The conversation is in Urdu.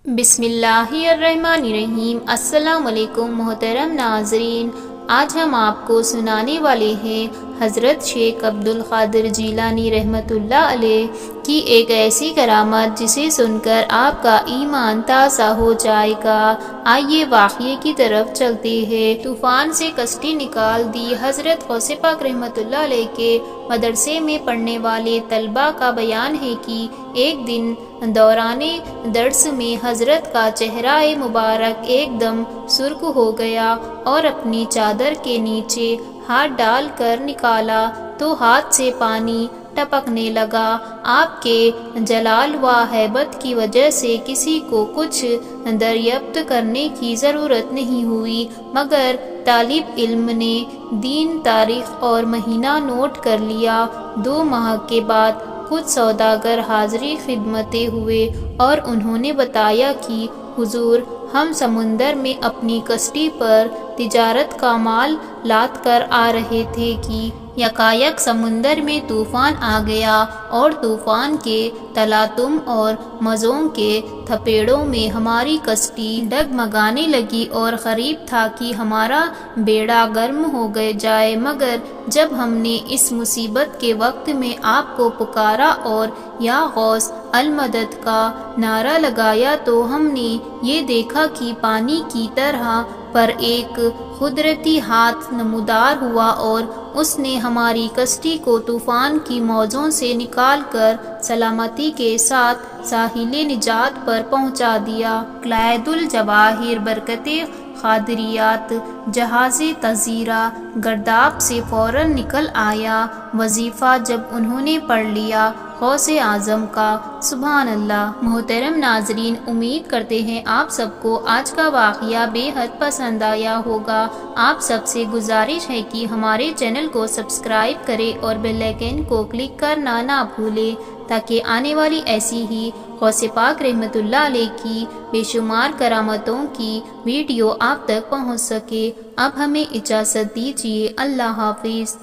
بسم اللہ الرحمن الرحیم۔ السلام علیکم محترم ناظرین، آج ہم آپ کو سنانے والے ہیں حضرت شیخ عبد القادر جیلانی رحمۃ اللہ علیہ کی ایک ایسی کرامت جسے سن کر آپ کا ایمان تازہ ہو جائے گا۔ آئیے واقعے کی طرف چلتے ہیں۔ طوفان سے کشتی نکال دی۔ حضرت غوث پاک رحمۃ اللہ علیہ کے مدرسے میں پڑھنے والے طلباء کا بیان ہے کہ ایک دن دوران درس میں حضرت کا چہرہ مبارک ایک دم سرخ ہو گیا اور اپنی چادر کے نیچے ہاتھ ڈال کر نکالا تو ہاتھ سے پانی ٹپکنے لگا۔ آپ کے جلال و ہیبت کی وجہ سے کسی کو کچھ دریافت کرنے کی ضرورت نہیں ہوئی، مگر طالب علم نے دن، تاریخ اور مہینہ نوٹ کر لیا۔ 2 ماہ کے بعد کچھ سوداگر حاضری خدمت ہوئے اور انہوں نے بتایا کہ حضور، ہم سمندر میں اپنی کشتی پر تجارت کا مال لاد کر آ رہے تھے کہ یکایک سمندر میں طوفان آ گیا اور طوفان کے تلاطم اور موجوں کے تھپیڑوں میں ہماری کشتی ڈگمگانے لگی اور قریب تھا کہ ہمارا بیڑا غرق ہو جائے، مگر جب ہم نے اس مصیبت کے وقت میں آپ کو پکارا اور یا غوث المدد کا نعرہ لگایا تو ہم نے یہ دیکھا کہ پانی کی طرح پر ایک قدرتی ہاتھ نمودار ہوا اور اس نے ہماری کشتی کو طوفان کی موجوں سے نکال کر سلامتی کے ساتھ ساحل نجات پر پہنچا دیا۔ قلائد الجواہر برکت قادریات جہاز تذکرہ گرداب سے فوراً نکل آیا۔ وظیفہ جب انہوں نے پڑھ لیا غوث اعظم کا، سبحان اللہ۔ محترم ناظرین، امید کرتے ہیں آپ سب کو آج کا واقعہ بے حد پسند آیا ہوگا۔ آپ سب سے گزارش ہے کہ ہمارے چینل کو سبسکرائب کریں اور بیل آئیکن کو کلک کرنا نہ بھولیں تاکہ آنے والی ایسی ہی غوث پاک رحمۃ اللہ علیہ کی بے شمار کرامتوں کی ویڈیو آپ تک پہنچ سکے۔ اب ہمیں اجازت دیجیے، اللہ حافظ۔